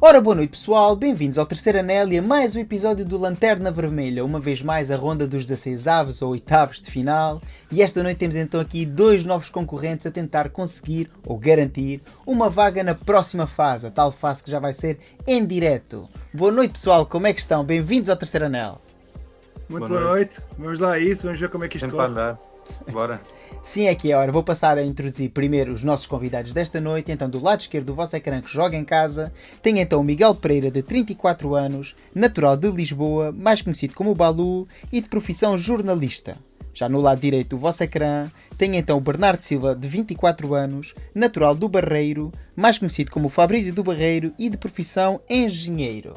Ora, boa noite pessoal, bem-vindos ao terceiro anel e a mais um episódio do Lanterna Vermelha, uma vez mais a ronda dos 16avos ou oitavos de final, e esta noite temos então aqui dois novos concorrentes a tentar conseguir ou garantir uma vaga na próxima fase, a tal fase que já vai ser em direto. Boa noite pessoal, como é que estão? Bem-vindos ao terceiro anel. Muito boa noite, vamos lá a isso, vamos ver como é que isto corre. Bora. Sim, é que é hora. Vou passar a introduzir primeiro os nossos convidados desta noite. Então, do lado esquerdo do vosso ecrã que joga em casa, tem então o Miguel Pereira, de 34 anos, natural de Lisboa, mais conhecido como o Balu, e de profissão jornalista. Já no lado direito do vosso ecrã, tem então o Bernardo Silva, de 24 anos, natural do Barreiro, mais conhecido como o Fabrício do Barreiro, e de profissão engenheiro.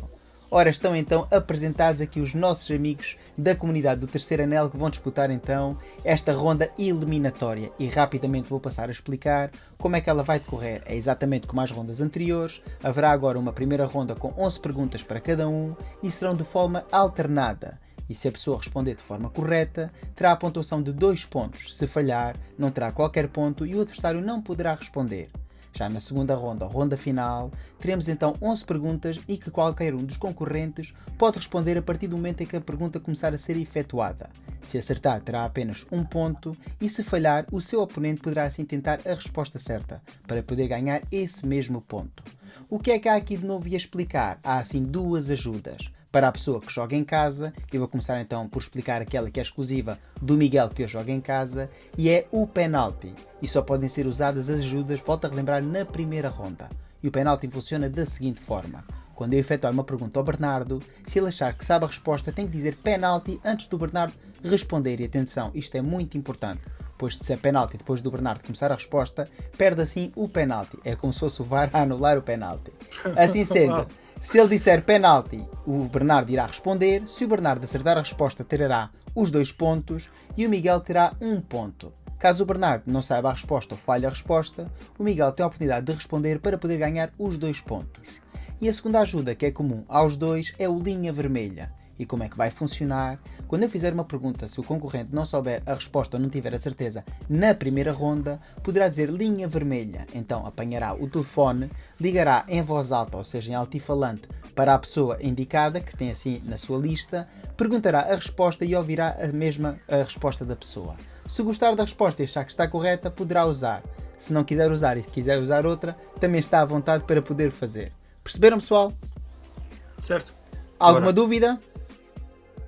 Ora, estão então apresentados aqui os nossos amigos da comunidade do Terceiro Anel que vão disputar então esta ronda eliminatória. E rapidamente vou passar a explicar como é que ela vai decorrer. É exatamente como as rondas anteriores. Haverá agora uma primeira ronda com 11 perguntas para cada um e serão de forma alternada. E se a pessoa responder de forma correta, terá a pontuação de 2 pontos. Se falhar, não terá qualquer ponto e o adversário não poderá responder. Já na segunda ronda, ou ronda final, teremos então 11 perguntas e que qualquer um dos concorrentes pode responder a partir do momento em que a pergunta começar a ser efetuada. Se acertar, terá apenas 1 ponto e se falhar, o seu oponente poderá assim tentar a resposta certa, para poder ganhar esse mesmo ponto. O que é que há aqui de novo a explicar? Há assim duas ajudas. Para a pessoa que joga em casa, eu vou começar então por explicar aquela que é exclusiva do Miguel que eu jogo em casa, e é o penalti. E só podem ser usadas as ajudas, volto a relembrar, na primeira ronda. E o penalti funciona da seguinte forma. Quando eu efetuar uma pergunta ao Bernardo, se ele achar que sabe a resposta, tem que dizer penalti antes do Bernardo responder. E atenção, isto é muito importante, pois se é penalti depois do Bernardo começar a resposta, perde assim o penalti. É como se fosse o VAR a anular o penalti. Assim sendo, se ele disser penalti, o Bernardo irá responder. Se o Bernardo acertar a resposta, terá os 2 pontos e o Miguel terá 1 ponto. Caso o Bernardo não saiba a resposta ou falhe a resposta, o Miguel tem a oportunidade de responder para poder ganhar os 2 pontos. E a segunda ajuda, que é comum aos dois, é o linha vermelha. E como é que vai funcionar? Quando eu fizer uma pergunta, se o concorrente não souber a resposta ou não tiver a certeza na primeira ronda, poderá dizer linha vermelha. Então apanhará o telefone, ligará em voz alta, ou seja, em altifalante, para a pessoa indicada, que tem assim na sua lista, perguntará a resposta e ouvirá a resposta da pessoa. Se gostar da resposta e achar que está correta, poderá usar. Se não quiser usar e quiser usar outra, também está à vontade para poder fazer. Perceberam, pessoal? Certo. Alguma dúvida?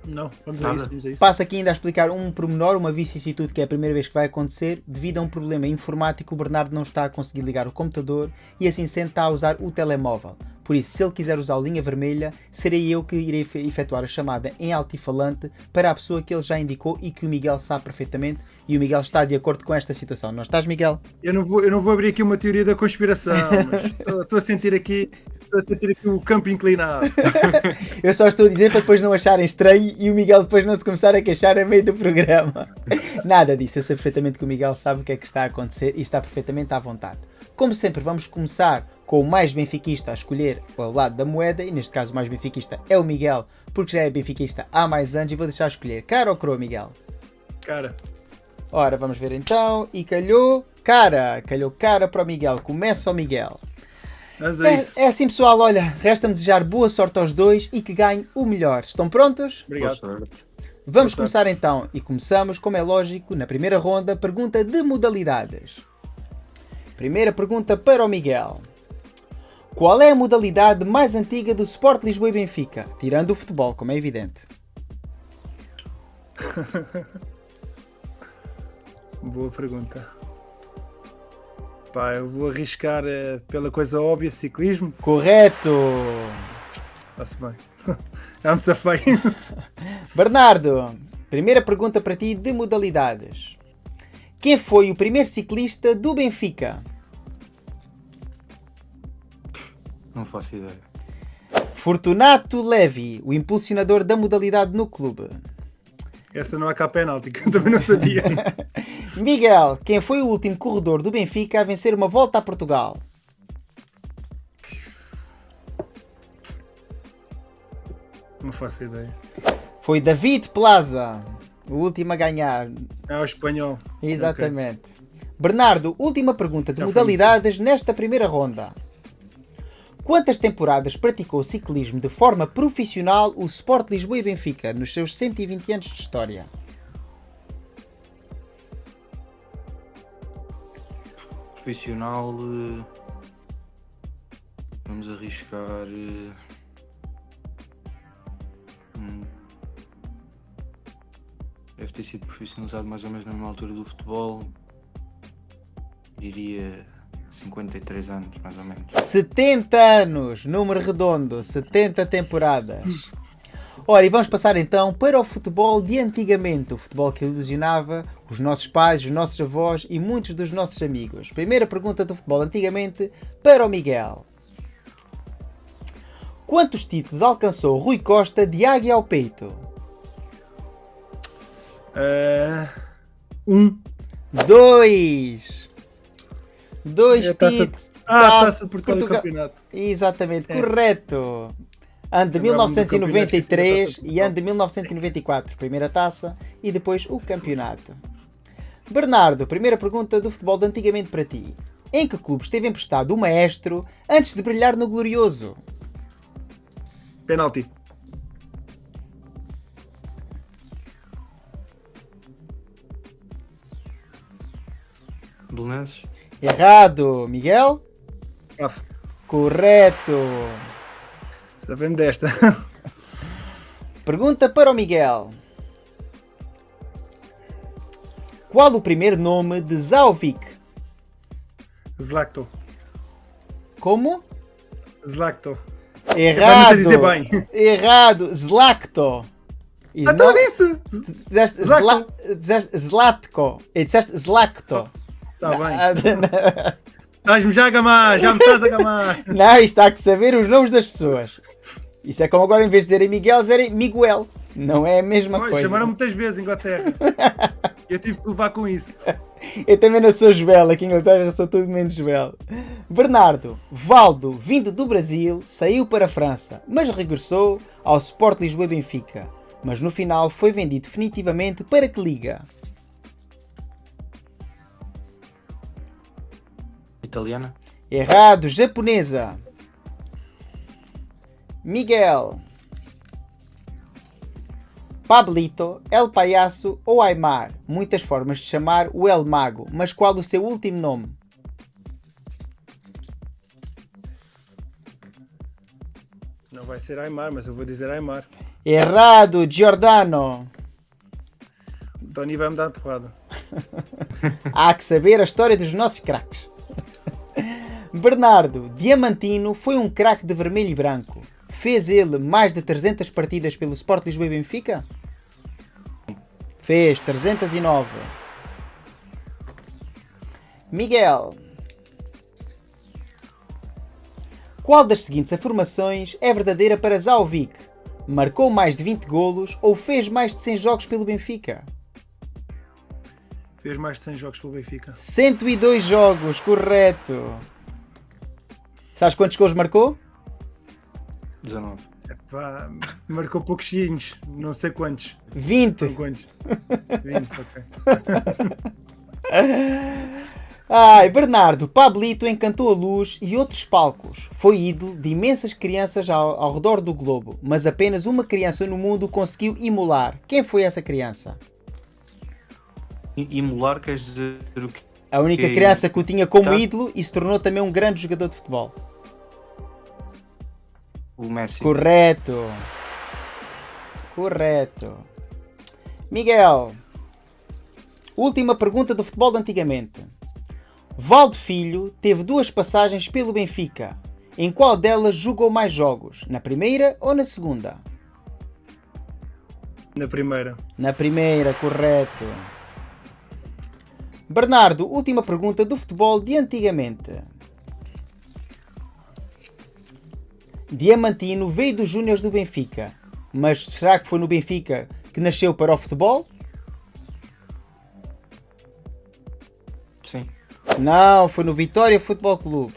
Não, vamos a isso. Passo aqui ainda a explicar um pormenor, uma vicissitude que é a primeira vez que vai acontecer. Devido a um problema informático, o Bernardo não está a conseguir ligar o computador e assim sendo está a usar o telemóvel. Por isso, se ele quiser usar a linha vermelha, serei eu que irei efetuar a chamada em altifalante para a pessoa que ele já indicou e que o Miguel sabe perfeitamente. E o Miguel está de acordo com esta situação. Não estás, Miguel? Eu não vou abrir aqui uma teoria da conspiração, mas estou a sentir aqui o campo inclinado. Eu só estou a dizer para depois não acharem estranho e o Miguel depois não se começar a queixar a meio do programa. Nada disso, eu sei perfeitamente que o Miguel sabe o que é que está a acontecer e está perfeitamente à vontade. Como sempre, vamos começar com o mais benfiquista a escolher o lado da moeda, e neste caso o mais benfiquista é o Miguel, porque já é benfiquista há mais anos, e vou deixar escolher cara ou coroa, Miguel? Cara. Ora, vamos ver então, e calhou cara para o Miguel, começa o Miguel. É assim, pessoal, olha, resta-me desejar boa sorte aos dois e que ganhem o melhor. Estão prontos? Obrigado. Vamos começar então, e começamos, como é lógico, na primeira ronda, pergunta de modalidades. Primeira pergunta para o Miguel. Qual é a modalidade mais antiga do Sport Lisboa e Benfica? Tirando o futebol, como é evidente. Boa pergunta. Pá, eu vou arriscar pela coisa óbvia, ciclismo. Correto! Está-se bem. Já me safei. Bernardo, primeira pergunta para ti de modalidades. Quem foi o primeiro ciclista do Benfica? Não faço ideia. Fortunato Levi, o impulsionador da modalidade no clube. Essa não há cá penalti, que eu também não sabia. Miguel, quem foi o último corredor do Benfica a vencer uma volta a Portugal? Não faço ideia. Foi David Plaza, o último a ganhar. É o espanhol. Exatamente. Okay. Bernardo, última pergunta de modalidades nesta primeira ronda. Quantas temporadas praticou o ciclismo de forma profissional o Sport Lisboa e Benfica nos seus 120 anos de história? Profissional. Vamos arriscar. Deve ter sido profissionalizado mais ou menos na mesma altura do futebol. Diria 53 anos, mais ou menos. 70 anos! Número redondo, 70 temporadas. Ora, e vamos passar então para o futebol de antigamente, o futebol que ilusionava os nossos pais, os nossos avós e muitos dos nossos amigos. Primeira pergunta do futebol antigamente para o Miguel. Quantos títulos alcançou Rui Costa de águia ao peito? 2! 2 títulos. Taça de Portugal e campeonato. Exatamente, correto. Ano de 1993 e ano de 1994. Primeira taça e depois o campeonato. Bernardo, primeira pergunta do futebol de antigamente para ti. Em que clube esteve emprestado o maestro antes de brilhar no Glorioso? Penalti. Belenenses? Errado. Miguel? CAF. Correto. Sabendo desta. Pergunta para o Miguel. Qual o primeiro nome de Zaovic? Zlacto. Como? Zlacto. Errado. Não sei dizer bem. Errado. Zlacto. E Então não- disse. Dizeste Zlacto. dizeste Zlatko. E disseste Zlacto. Está bem. Estás-me já a gamar. Já me estás a gamar. Não, isto há que saber os nomes das pessoas. Isso é como agora, em vez de dizerem Miguel, dizerem Miguel. Não é a mesma Pois, coisa. chamaram muitas vezes Inglaterra. Eu tive que levar com isso. Eu também não sou Joel, aqui em Inglaterra sou tudo menos Joel. Bernardo, Valdo, vindo do Brasil, saiu para a França, mas regressou ao Sport Lisboa e Benfica. Mas no final foi vendido definitivamente para que liga? Italiana? Errado, japonesa. Miguel. Pablito, El Payaso ou Aymar. Muitas formas de chamar o El Mago, mas qual o seu último nome? Não vai ser Aymar, mas eu vou dizer Aymar. Errado, Giordano. O Tony vai me dar porrada. Há que saber a história dos nossos craques. Bernardo, Diamantino foi um craque de vermelho e branco. Fez ele mais de 300 partidas pelo Sport Lisboa e Benfica? Fez 309. Miguel. Qual das seguintes afirmações é verdadeira para Zaovic? Marcou mais de 20 golos ou fez mais de 100 jogos pelo Benfica? Fez mais de 100 jogos pelo Benfica. 102 jogos, correto. Sabes quantos golos marcou? 19. Epá, marcou pouquinhos. Não sei quantos. 20. São quantos? 20, ok. Ai, Bernardo, Pablito encantou a luz e outros palcos. Foi ídolo de imensas crianças ao redor do globo, mas apenas uma criança no mundo conseguiu imolar. Quem foi essa criança? Imolar quer dizer o quê? A única Que- criança que o tinha como Tá. ídolo e se tornou também um grande jogador de futebol. O Messi. Correto. Correto. Miguel. Última pergunta do futebol de antigamente. Valdo Filho teve duas passagens pelo Benfica. Em qual delas jogou mais jogos? Na primeira ou na segunda? Na primeira. Na primeira, correto. Bernardo, última pergunta do futebol de antigamente. Diamantino veio dos Júniors do Benfica, mas será que foi no Benfica que nasceu para o futebol? Sim. Não, foi no Vitória Futebol Clube.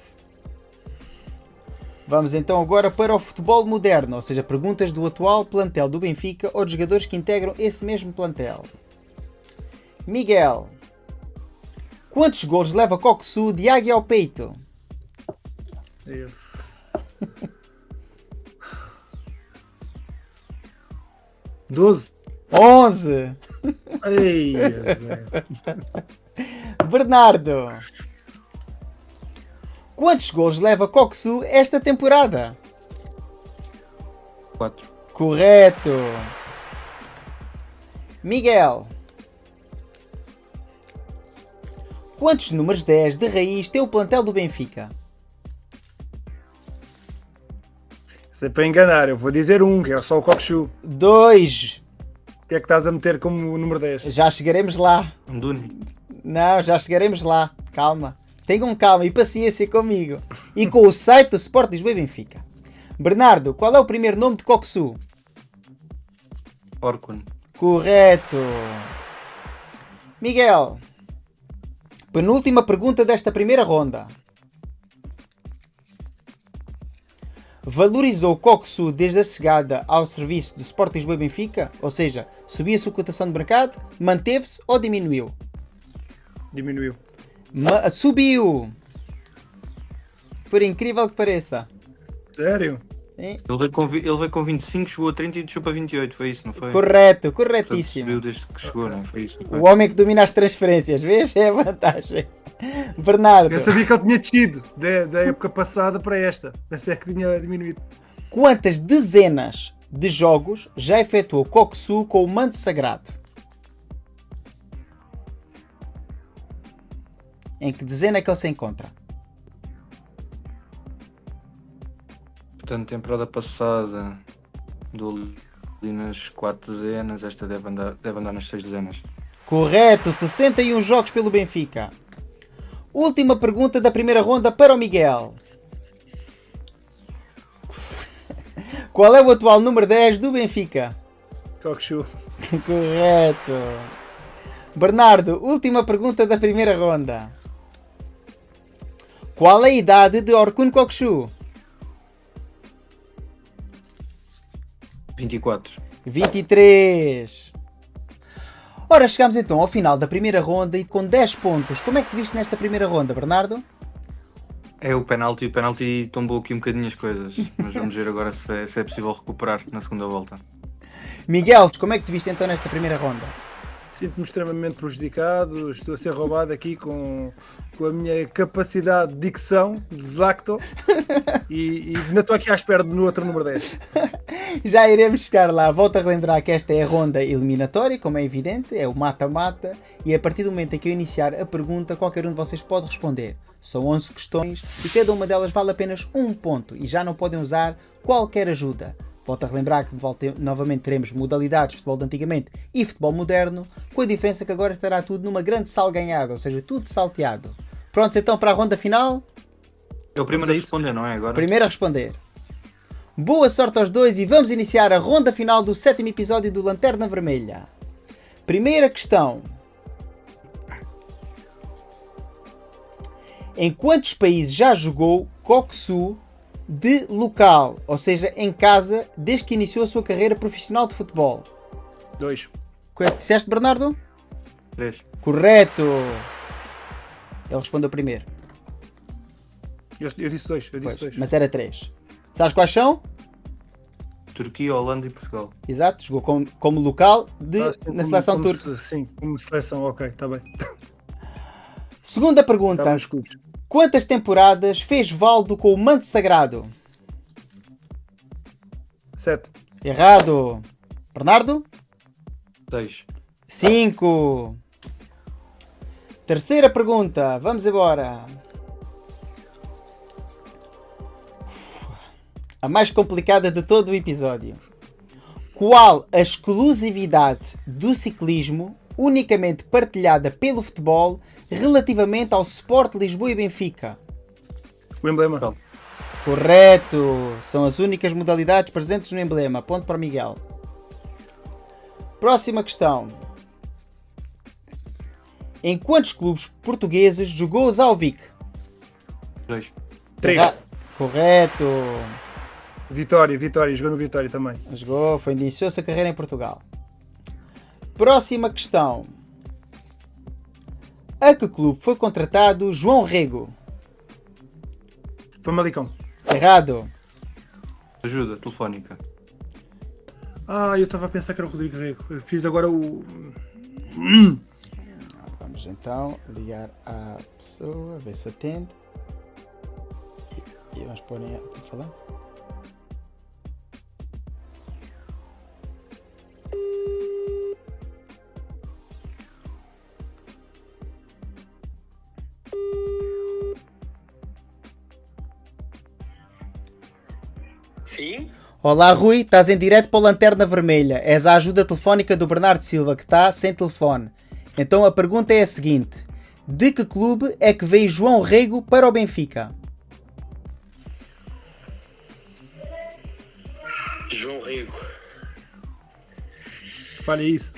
Vamos então agora para o futebol moderno, ou seja, perguntas do atual plantel do Benfica ou de jogadores que integram esse mesmo plantel. Miguel. Quantos golos leva Coxu de águia ao peito? Eu. 12. 11. Ei, Zé. Bernardo. Quantos gols leva Coxu esta temporada? 4. Correto. Miguel. Quantos números 10 de raiz tem o plantel do Benfica? Isso é para enganar. Eu vou dizer um, que é só o Cockchu. 2. O que é que estás a meter como o número 10? Já chegaremos lá. Anduni. Não, já chegaremos lá. Calma. Tenham calma e paciência comigo. E com o site do Sport Lisboa e Benfica. Bernardo, qual é o primeiro nome de Coxu? Orkun. Correto. Miguel. Penúltima pergunta desta primeira ronda. Valorizou o Coxu desde a chegada ao serviço do Sport Lisboa e Benfica? Ou seja, subiu a sua cotação de mercado, manteve-se ou diminuiu? Diminuiu. Subiu! Por incrível que pareça. Sério? Hein? Ele veio com 25, chegou a 30 e desceu para 28, foi isso, não foi? Correto, Portanto, corretíssimo. subiu desde que chegou, não foi isso? Não foi? O homem que domina as transferências, vês? É a vantagem. Bernardo, Eu sabia que ele tinha descido da época passada para esta. Pensei que tinha diminuído. quantas dezenas de jogos já efetuou Coxu com o manto sagrado? Em que dezena é que ele se encontra? Portanto, temporada passada dou ali nas 4 dezenas, esta deve andar nas 6 dezenas. Correto, 61 jogos pelo Benfica. Última pergunta da primeira ronda para o Miguel. Qual é o atual número 10 do Benfica? Cockchu. Correto. Bernardo, última pergunta da primeira ronda. Qual é a idade de Orkun Cockchu? 24. 23. Ora, chegamos então ao final da primeira ronda e com 10 pontos. Como é que te viste nesta primeira ronda, Bernardo? É o penalti tombou aqui um bocadinho as coisas, mas vamos ver agora se é possível recuperar na segunda volta. Miguel, como é que te viste então nesta primeira ronda? Sinto-me extremamente prejudicado. Estou a ser roubado aqui com a minha capacidade de dicção, de Zlacto. E ainda estou aqui à espera no outro número 10. Já iremos chegar lá. Volto a relembrar que esta é a ronda eliminatória, como é evidente, é o mata-mata. E a partir do momento em que eu iniciar a pergunta, qualquer um de vocês pode responder. São 11 questões e cada uma delas vale apenas um ponto e já não podem usar qualquer ajuda. Volto a relembrar que novamente teremos modalidades de futebol de antigamente e futebol moderno, com a diferença que agora estará tudo numa grande salganhada, ou seja, tudo salteado. Prontos então para a ronda final? É o primeiro a responder, não é agora? Primeiro a responder. Boa sorte aos dois e vamos iniciar a ronda final do 7º episódio do Lanterna Vermelha. Primeira questão. Em quantos países já jogou Coxu de local, ou seja, em casa, desde que iniciou a sua carreira profissional de futebol? 2. Disseste, Bernardo? 3. Correto! Ele respondeu primeiro. Eu disse 2. Eu disse 2. Mas era 3. Sabes quais são? Turquia, Holanda e Portugal. Exato, jogou como local na seleção turca. Sim, como seleção, ok, está bem. Segunda pergunta. Está nos escudos. Quantas temporadas fez Valdo com o manto sagrado? 7. Errado. Bernardo? 6. 5. Terceira pergunta. Vamos embora. A mais complicada de todo o episódio. Qual a exclusividade do ciclismo unicamente partilhada pelo futebol relativamente ao Sport Lisboa e Benfica? O emblema. Então. Correto! São as únicas modalidades presentes no emblema. Ponto para Miguel. Próxima questão. Em quantos clubes portugueses jogou o Zalvik? 2. 3. Correto! Vitória. Jogou no Vitória também. Jogou, iniciou-se a carreira em Portugal. Próxima questão. A que clube foi contratado João Rego? Famalicão. Errado. Ajuda telefónica. Eu estava a pensar que era o Rodrigo Rego. Eu fiz agora o. Vamos então ligar à pessoa, ver se atende. E vamos pôr em falar. Sim? Olá Rui, estás em direto para o Lanterna Vermelha. És a ajuda telefónica do Bernardo Silva, que está sem telefone. Então a pergunta é a seguinte: de que clube é que veio João Rego para o Benfica? João Rego. Falha isso.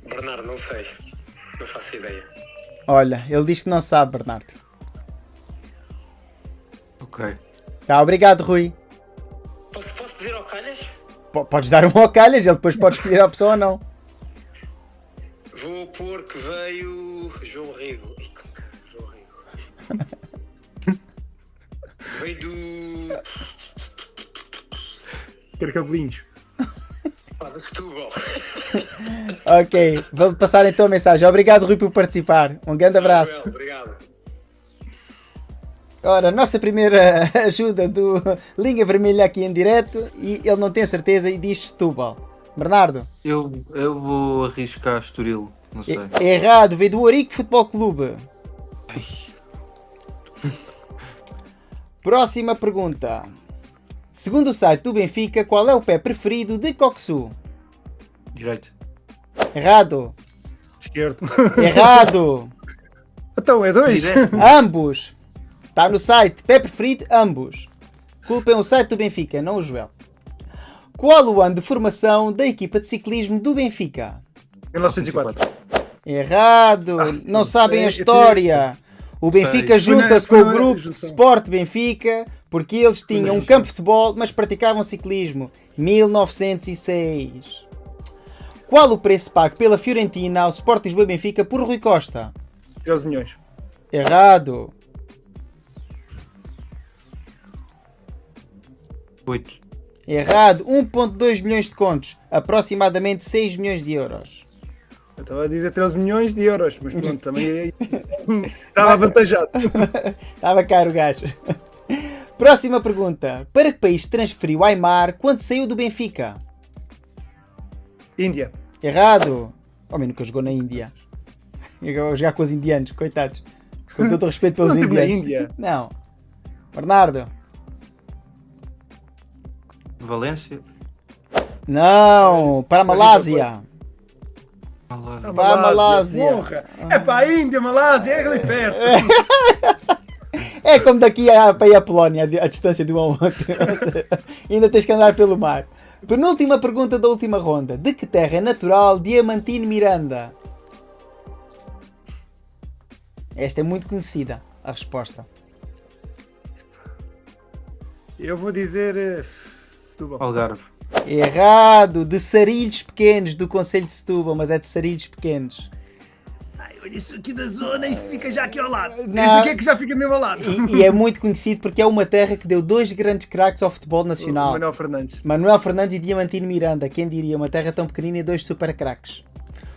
Bernardo, não sei. Não faço ideia. Olha, ele diz que não sabe, Bernardo. Ok. Tá, obrigado Rui. Posso dizer ao calhas? Podes dar um ao calhas, ele depois pode escolher a opção ou não. Vou pôr que veio João Rego. João Rego. Veio do... Carcavelinhos. do Setúbal. Ok, vou passar então a mensagem. Obrigado Rui por participar. Um grande abraço. Obrigado. Ora, nossa primeira ajuda do Linha Vermelha aqui em direto e ele não tem certeza e diz Setúbal. Bernardo? Eu vou arriscar Estoril, não sei. Errado, veio do Ourique Futebol Clube. Próxima pergunta. Segundo o site do Benfica, qual é o pé preferido de Coxu? Direito. Errado. Esquerdo. Errado. Então, é 2. Direto. Ambos. Está no site. Pé preferido, ambos. Culpem o site do Benfica, não o Joel. Qual o ano de formação da equipa de ciclismo do Benfica? 1904. Errado. Não sabem a história. O Benfica junta-se com o grupo Sport Benfica porque eles tinham um campo de futebol, mas praticavam ciclismo. 1906. Qual o preço pago pela Fiorentina ao Sport Lisboa e Benfica por Rui Costa? 13 milhões. Errado. 8. Errado. 1.2 milhões de contos. Aproximadamente 6 milhões de euros. Eu estava a dizer 13 milhões de euros, mas pronto, também estava avantajado. Estava caro o gajo. Próxima pergunta. Para que país se transferiu Aimar quando saiu do Benfica? Índia. Errado. Homem nunca jogou na Índia. Vou jogar com os indianos, coitados. Com todo o respeito pelos Não estive na indianos. Índia. Não. Bernardo. Valência. Não. Para a Malásia. Malásia. Para a Malásia. Porra. É para a Índia, Malásia, é ali perto. É como daqui para ir à Polónia, a distância de um ao outro. Ainda tens que andar pelo mar. Penúltima pergunta da última ronda. De que terra é natural Diamantino Miranda? Esta é muito conhecida, a resposta. Eu vou dizer Setúbal. Algarve. Errado. De Sarilhos Pequenos, do Conselho de Setúbal, mas é de Sarilhos Pequenos. Olha isso aqui da zona, isso fica já aqui ao lado. Não. Isso aqui é que já fica mesmo ao lado. E é muito conhecido porque é uma terra que deu dois grandes craques ao futebol nacional. Manuel Fernandes. Manuel Fernandes e Diamantino Miranda. Quem diria? Uma terra tão pequenina e dois super craques.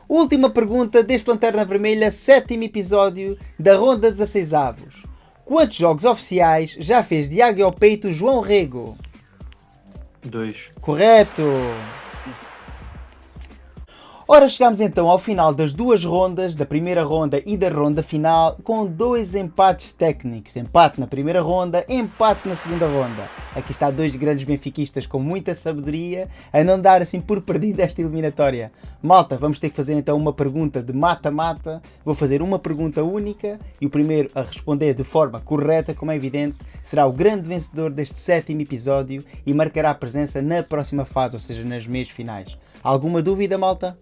Última pergunta deste Lanterna Vermelha, 7º episódio da Ronda 16 avos. Quantos jogos oficiais já fez de águia ao peito João Rego? 2. Correto! Ora, chegamos então ao final das duas rondas, da primeira ronda e da ronda final, com dois empates técnicos. Empate na primeira ronda, empate na segunda ronda. Aqui está dois grandes benfiquistas com muita sabedoria a não dar assim por perdida esta eliminatória. Malta, vamos ter que fazer então uma pergunta de mata-mata. Vou fazer uma pergunta única e o primeiro a responder de forma correta, como é evidente, será o grande vencedor deste 7º episódio e marcará a presença na próxima fase, ou seja, nas meias finais. Alguma dúvida, malta?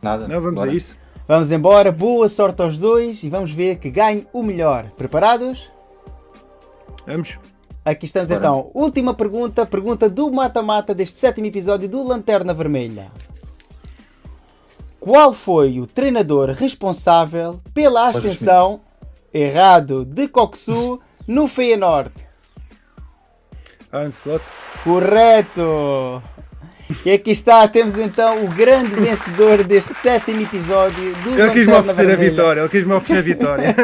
Nada. Não, vamos Bora. a isso. Vamos embora, boa sorte aos dois e vamos ver que ganhe o melhor. Preparados? Vamos. Aqui estamos Bora. então. Última pergunta, pergunta do mata-mata deste 7º episódio do Lanterna Vermelha. Qual foi o treinador responsável pela ascensão, errado, de Coxu no Feyenoord? Arne Slot. Correto! E aqui está, temos então o grande vencedor deste 7º episódio do Ele quis-me Lanterna oferecer a Vermelha. vitória. Ele quis-me oferecer a vitória.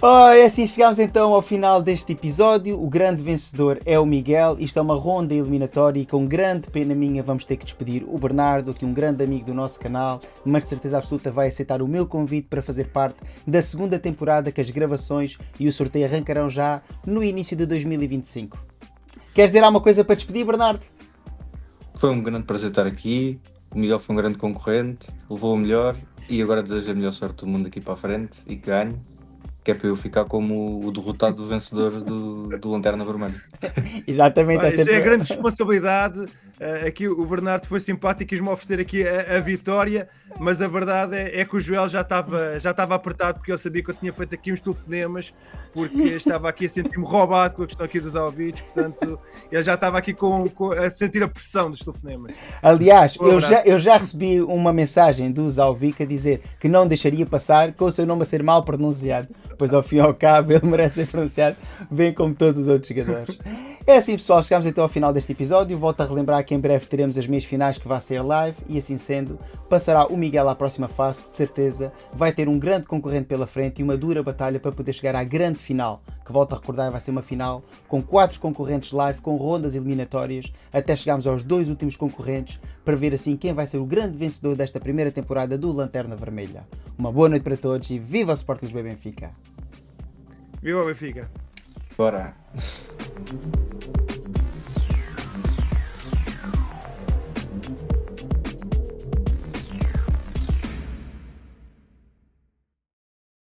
Oh, e assim chegamos então ao final deste episódio. O grande vencedor é o Miguel. Isto é uma ronda eliminatória e com grande pena minha vamos ter que despedir o Bernardo, aqui um grande amigo do nosso canal, mas de certeza absoluta vai aceitar o meu convite para fazer parte da segunda temporada, que as gravações e o sorteio arrancarão já no início de 2025. Queres dizer alguma coisa para despedir, Bernardo? Foi um grande prazer estar aqui. O Miguel foi um grande concorrente, levou o melhor e agora desejo a melhor sorte do mundo aqui para a frente e que ganhe, que é para eu ficar como o derrotado vencedor do Lanterna Vermelha. Exatamente. Olha, isso é a grande responsabilidade. Aqui o Bernardo foi simpático e quis-me oferecer aqui a vitória, mas a verdade é que o Joel já estava apertado, porque ele sabia que eu tinha feito aqui uns telefonemas, porque estava aqui a sentir-me roubado com a questão aqui dos ouvidos, portanto ele já estava aqui a sentir a pressão dos telefonemas. Aliás, eu já recebi uma mensagem do Zalvic a dizer que não deixaria passar com o seu nome a ser mal pronunciado, pois ao fim e ao cabo ele merece ser pronunciado bem como todos os outros jogadores. É assim, pessoal, chegamos então ao final deste episódio. Volto a relembrar que em breve teremos as meias finais, que vai ser live, e assim sendo, passará o Miguel à próxima fase, que de certeza vai ter um grande concorrente pela frente e uma dura batalha para poder chegar à grande final, que, volto a recordar, vai ser uma final com 4 concorrentes live, com rondas eliminatórias, até chegarmos aos 2 últimos concorrentes, para ver assim quem vai ser o grande vencedor desta primeira temporada do Lanterna Vermelha. Uma boa noite para todos e viva o Sport Lisboa e Benfica! Viva o Benfica! Bora!